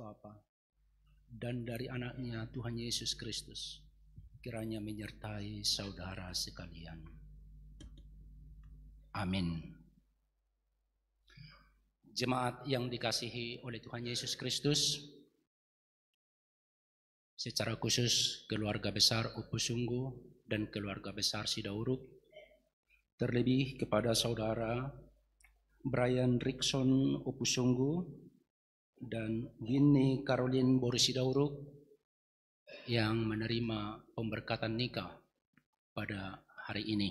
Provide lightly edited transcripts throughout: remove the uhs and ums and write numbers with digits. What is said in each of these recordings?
atau apa, dan dari anaknya Tuhan Yesus Kristus, kiranya menyertai saudara sekalian. Amin. Jemaat yang dikasihi oleh Tuhan Yesus Kristus, secara khusus keluarga besar Opus Sungguh dan keluarga besar Sidauruk, terlebih kepada saudara Brian Rickson Opus Sungguh dan Gini Caroline Boris Sidauruk yang menerima pemberkatan nikah pada hari ini.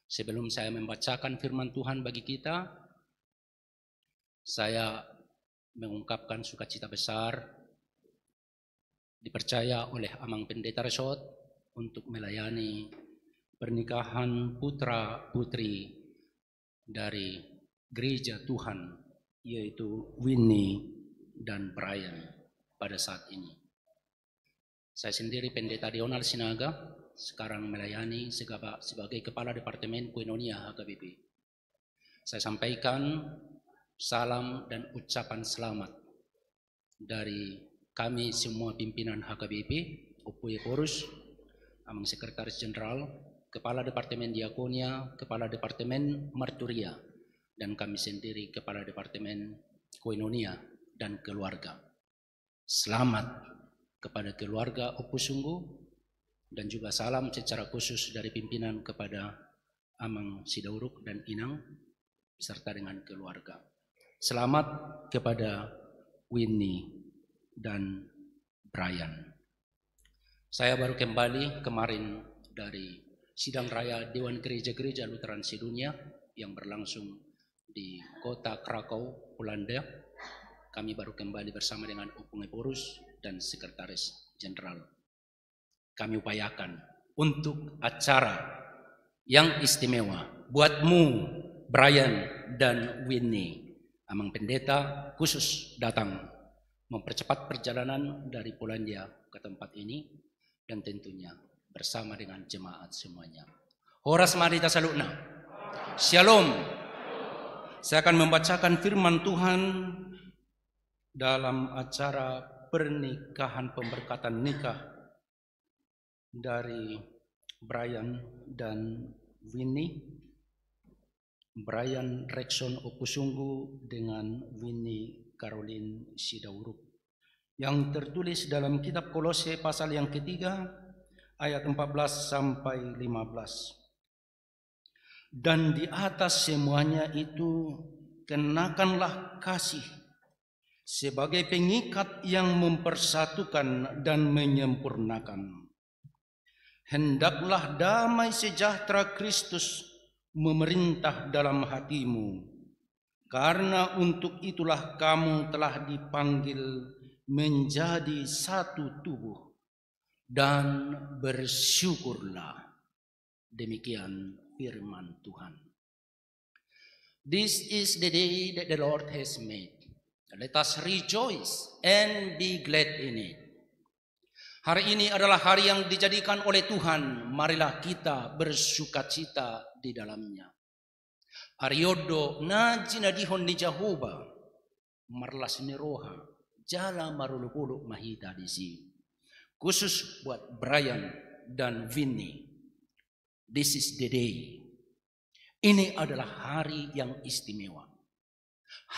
Sebelum saya membacakan firman Tuhan bagi kita, saya mengungkapkan sukacita besar dipercaya oleh Amang Pendeta Resort untuk melayani pernikahan putra-putri dari gereja Tuhan, yaitu Winnie dan Brian pada saat ini. Saya sendiri Pendeta Dionald Sinaga, sekarang melayani sebagai Kepala Departemen Koinonia HKBP. Saya sampaikan salam dan ucapan selamat dari kami semua pimpinan HKBP, Opus Porus, Amang Sekretaris Jenderal, Kepala Departemen Diakonia, Kepala Departemen Marturia, dan kami sendiri Kepala Departemen Koinonia dan Keluarga. Selamat kepada keluarga Opus Sungguh, dan juga salam secara khusus dari pimpinan kepada Amang Sidauruk dan Inang, beserta dengan keluarga. Selamat kepada Winnie dan Brian. Saya baru kembali kemarin dari sidang raya Dewan Gereja-Gereja Lutheran Sedunia yang berlangsung di kota Krakow, Polandia. Kami baru kembali bersama dengan Opus Porus dan Sekretaris Jenderal. Kami upayakan untuk acara yang istimewa buatmu, Brian dan Winnie. Amang Pendeta khusus datang mempercepat perjalanan dari Polandia ke tempat ini, dan tentunya bersama dengan jemaat semuanya. Horas Marita Salutna. Shalom. Saya akan membacakan firman Tuhan dalam acara pernikahan pemberkatan nikah dari Brian dan Winnie. Brian Rexon Opus Sungguh dengan Winnie Caroline Sidauruk, yang tertulis dalam kitab Kolose pasal yang ketiga ayat 14 sampai 15. Dan di atas semuanya itu kenakanlah kasih sebagai pengikat yang mempersatukan dan menyempurnakan. Hendaklah damai sejahtera Kristus memerintah dalam hatimu, karena untuk itulah kamu telah dipanggil menjadi satu tubuh, dan bersyukurlah. Demikian firman Tuhan. This is the day that the Lord has made. Let us rejoice and be glad in it. Hari ini adalah hari yang dijadikan oleh Tuhan. Marilah kita bersukacita di dalamnya. Ariodo na jinadihon ni Jehovah marlas ni roha jala marulupuluk mahita di sini. Khusus buat Brian dan Winnie. This is the day. Ini adalah hari yang istimewa.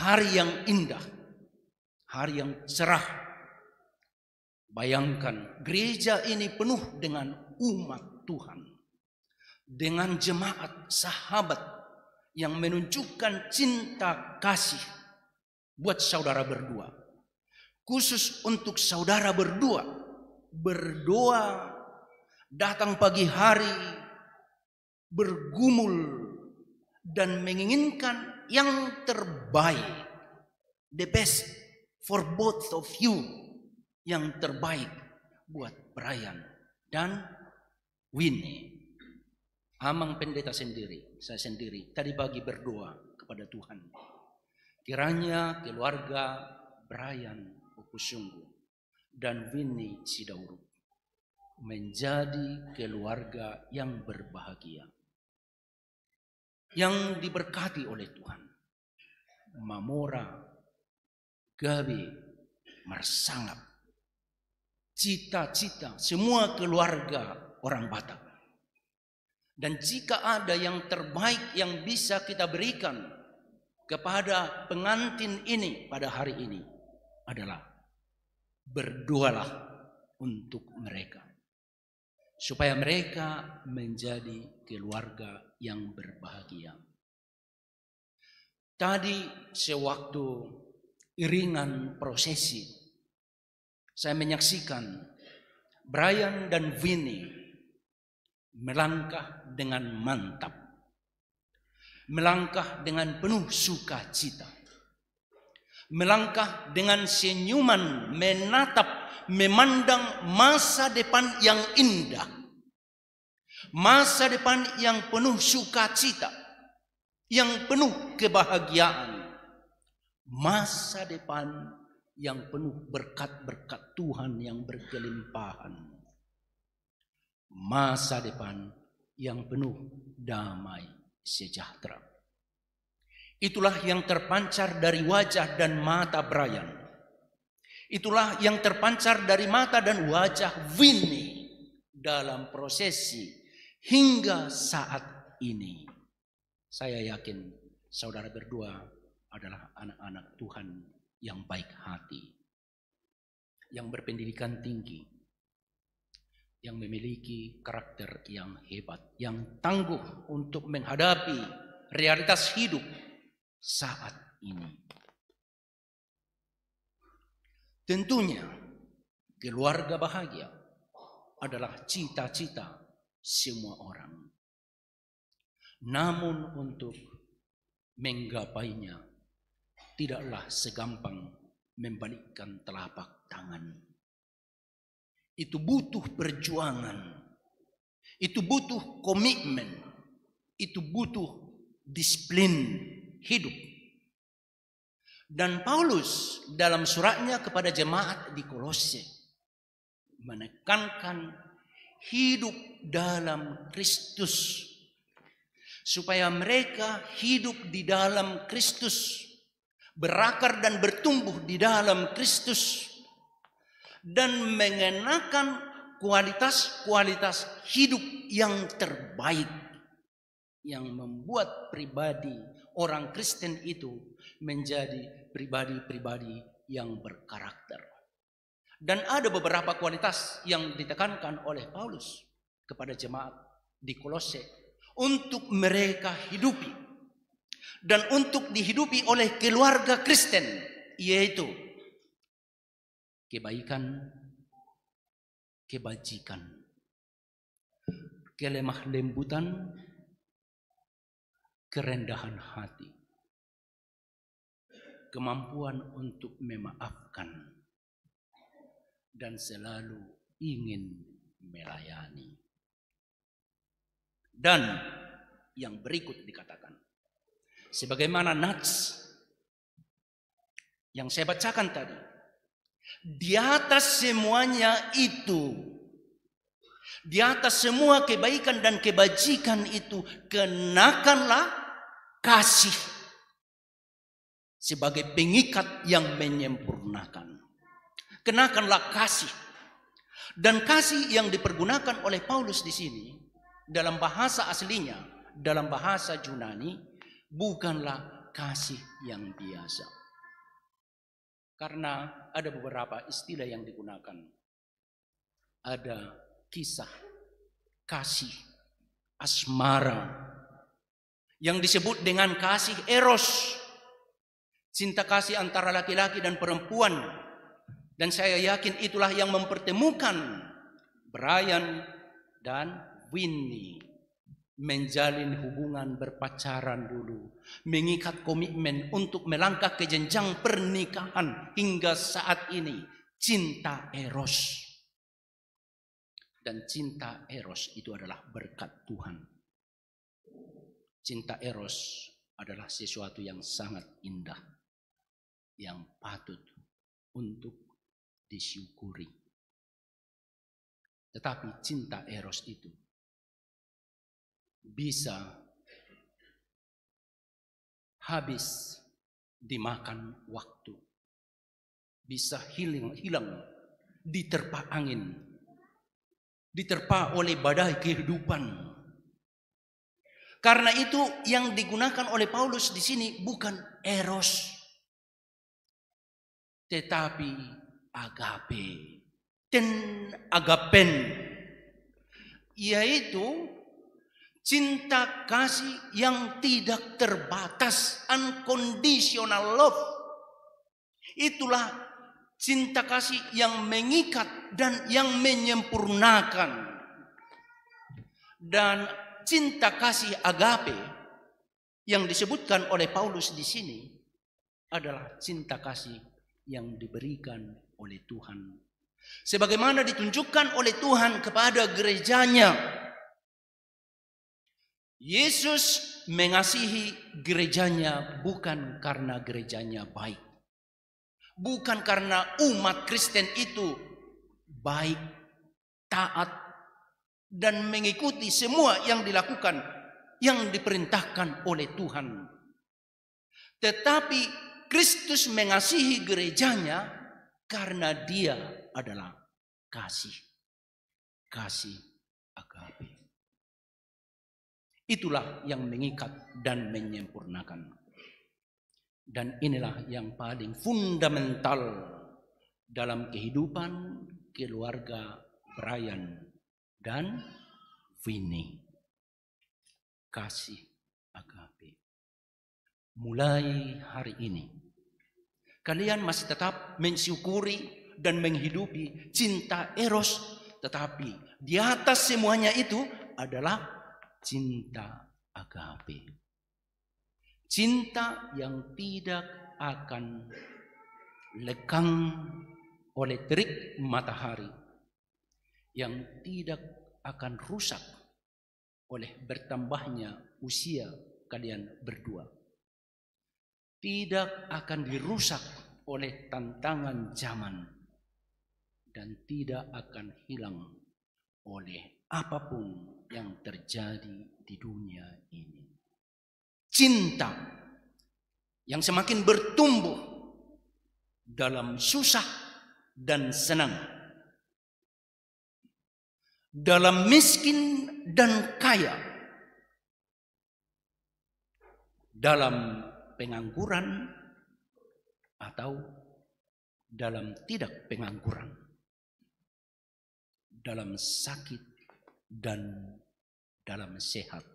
Hari yang indah. Hari yang cerah. Bayangkan, gereja ini penuh dengan umat Tuhan. Dengan jemaat sahabat yang menunjukkan cinta kasih buat saudara berdua. Khusus untuk saudara berdua. Berdoa, datang pagi hari, bergumul, dan menginginkan yang terbaik. The best for both of you. Yang terbaik buat Brian dan Winnie. Amang Pendeta sendiri, saya sendiri, tadi pagi berdoa kepada Tuhan. Kiranya keluarga Brian Opus Sungguh dan Winnie Sidauruk menjadi keluarga yang berbahagia, yang diberkati oleh Tuhan. Mamora, Gabi, mersangap cita-cita semua keluarga orang Batak. Dan jika ada yang terbaik yang bisa kita berikan kepada pengantin ini pada hari ini adalah berdoalah untuk mereka, supaya mereka menjadi keluarga yang berbahagia. Tadi sewaktu iringan prosesi, saya menyaksikan Brian dan Winnie melangkah dengan mantap, melangkah dengan penuh sukacita, melangkah dengan senyuman, menatap, memandang masa depan yang indah, masa depan yang penuh sukacita, yang penuh kebahagiaan, masa depan yang penuh berkat-berkat Tuhan yang berkelimpahan, masa depan yang penuh damai sejahtera. Itulah yang terpancar dari wajah dan mata Brian. Itulah yang terpancar dari mata dan wajah Winnie dalam prosesi hingga saat ini. Saya yakin saudara berdua adalah anak-anak Tuhan yang baik hati, yang berpendidikan tinggi, yang memiliki karakter yang hebat, yang tangguh untuk menghadapi realitas hidup saat ini. Tentunya keluarga bahagia adalah cita-cita semua orang. Namun untuk menggapainya tidaklah segampang membalikkan telapak tangan. Itu butuh perjuangan, itu butuh komitmen, itu butuh disiplin hidup. Dan Paulus dalam suratnya kepada jemaat di Kolose menekankan hidup dalam Kristus, supaya mereka hidup di dalam Kristus, berakar dan bertumbuh di dalam Kristus, dan mengenakan kualitas-kualitas hidup yang terbaik, yang membuat pribadi orang Kristen itu menjadi pribadi-pribadi yang berkarakter. Dan ada beberapa kualitas yang ditekankan oleh Paulus kepada jemaat di Kolose untuk mereka hidupi dan untuk dihidupi oleh keluarga Kristen, yaitu kebaikan, kebajikan, kelemah lembutan, kerendahan hati, kemampuan untuk memaafkan, dan selalu ingin melayani. Dan yang berikut dikatakan, sebagaimana nats yang saya bacakan tadi, di atas semuanya itu, di atas semua kebaikan dan kebajikan itu, kenakanlah kasih sebagai pengikat yang menyempurnakan. Kenakanlah kasih. Dan kasih yang dipergunakan oleh Paulus di sini dalam bahasa aslinya, dalam bahasa Yunani, bukanlah kasih yang biasa. Karena ada beberapa istilah yang digunakan. Ada kisah, kasih, asmara, yang disebut dengan kasih eros, cinta kasih antara laki-laki dan perempuan. Dan saya yakin itulah yang mempertemukan Brian dan Winnie, menjalin hubungan berpacaran dulu, mengikat komitmen untuk melangkah ke jenjang pernikahan hingga saat ini, cinta eros. Dan cinta eros itu adalah berkat Tuhan. Cinta eros adalah sesuatu yang sangat indah, yang patut untuk disyukuri. Tetapi cinta eros itu bisa habis dimakan waktu, bisa hilang diterpa angin, diterpa oleh badai kehidupan. Karena itu yang digunakan oleh Paulus di sini bukan eros, tetapi agape dan agapen, yaitu cinta kasih yang tidak terbatas, unconditional love. Itulah cinta kasih yang mengikat dan yang menyempurnakan. Dan cinta kasih agape yang disebutkan oleh Paulus di sini adalah cinta kasih yang diberikan oleh Tuhan, sebagaimana ditunjukkan oleh Tuhan kepada gerejanya. Yesus mengasihi gerejanya bukan karena gerejanya baik, bukan karena umat Kristen itu baik, taat, dan mengikuti semua yang dilakukan, yang diperintahkan oleh Tuhan. Tetapi Kristus mengasihi gerejanya karena Dia adalah kasih agape. Itulah yang mengikat dan menyempurnakan. Dan inilah yang paling fundamental dalam kehidupan keluarga Brian dan Winnie. Kasih agape. Mulai hari ini, kalian masih tetap mensyukuri dan menghidupi cinta eros, tetapi di atas semuanya itu adalah cinta agape. Cinta yang tidak akan lekang oleh terik matahari, yang tidak akan rusak oleh bertambahnya usia kalian berdua, tidak akan dirusak oleh tantangan zaman, dan tidak akan hilang oleh apapun yang terjadi di dunia ini. Cinta yang semakin bertumbuh dalam susah dan senang, dalam miskin dan kaya, dalam pengangguran atau dalam tidak pengangguran, dalam sakit dan dalam sehat.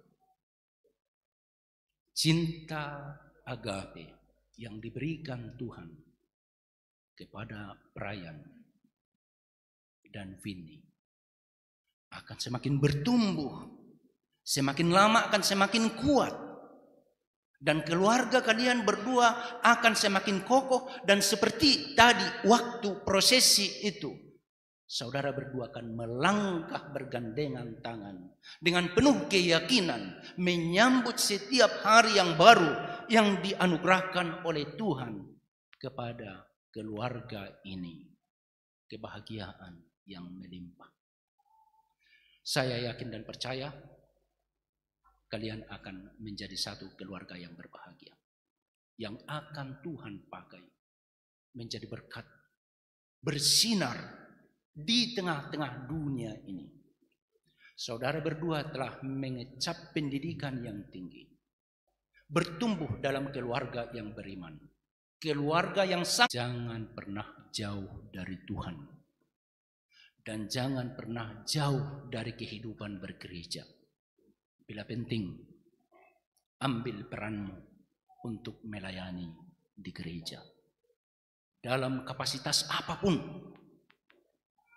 Cinta agape yang diberikan Tuhan kepada Brian dan Winnie akan semakin bertumbuh, semakin lama akan semakin kuat, dan keluarga kalian berdua akan semakin kokoh. Dan seperti tadi waktu prosesi itu, saudara berdua akan melangkah bergandengan tangan dengan penuh keyakinan menyambut setiap hari yang baru yang dianugerahkan oleh Tuhan kepada keluarga ini. Kebahagiaan yang melimpah. Saya yakin dan percaya kalian akan menjadi satu keluarga yang berbahagia, yang akan Tuhan pakai menjadi berkat, bersinar di tengah-tengah dunia ini. Saudara berdua telah mengecap pendidikan yang tinggi, bertumbuh dalam keluarga yang beriman, keluarga yang jangan pernah jauh dari Tuhan, dan jangan pernah jauh dari kehidupan bergereja. Bila penting, ambil peranmu untuk melayani di gereja. Dalam kapasitas apapun,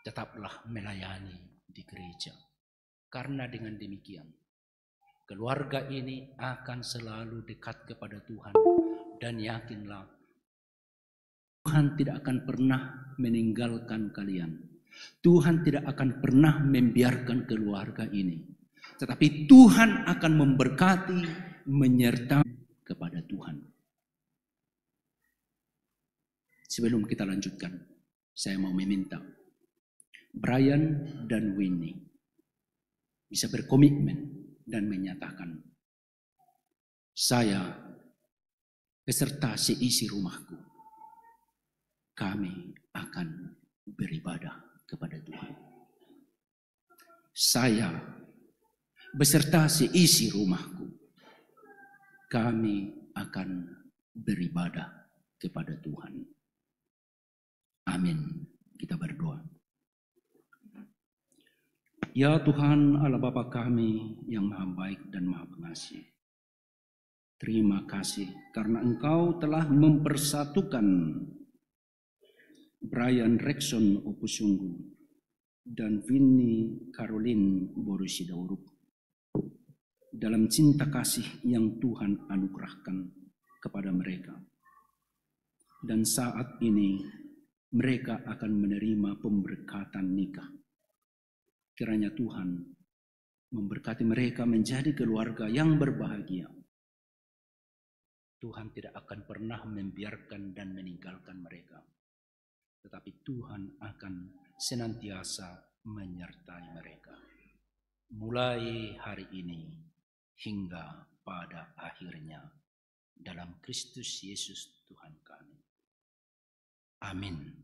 tetaplah melayani di gereja. Karena dengan demikian, keluarga ini akan selalu dekat kepada Tuhan. Dan yakinlah, Tuhan tidak akan pernah meninggalkan kalian. Tuhan tidak akan pernah membiarkan keluarga ini. Tetapi Tuhan akan memberkati, menyertai kepada Tuhan. Sebelum kita lanjutkan, saya mau meminta Brian dan Winnie bisa berkomitmen dan menyatakan, saya beserta seisi rumahku, kami akan beribadah kepada Tuhan. Saya beserta seisi rumahku, kami akan beribadah kepada Tuhan. Amin. Kita berdoa. Ya Tuhan Allah Bapa kami yang maha baik dan maha pengasih. Terima kasih karena Engkau telah mempersatukan Brian Rexon Opusunggu dan Vinny Caroline Borusidauruk dalam cinta kasih yang Tuhan anugerahkan kepada mereka. Dan saat ini mereka akan menerima pemberkatan nikah. Kiranya Tuhan memberkati mereka menjadi keluarga yang berbahagia. Tuhan tidak akan pernah membiarkan dan meninggalkan mereka. Tetapi Tuhan akan senantiasa menyertai mereka. Mulai hari ini hingga pada akhirnya. Dalam Kristus Yesus Tuhan kami. Amin.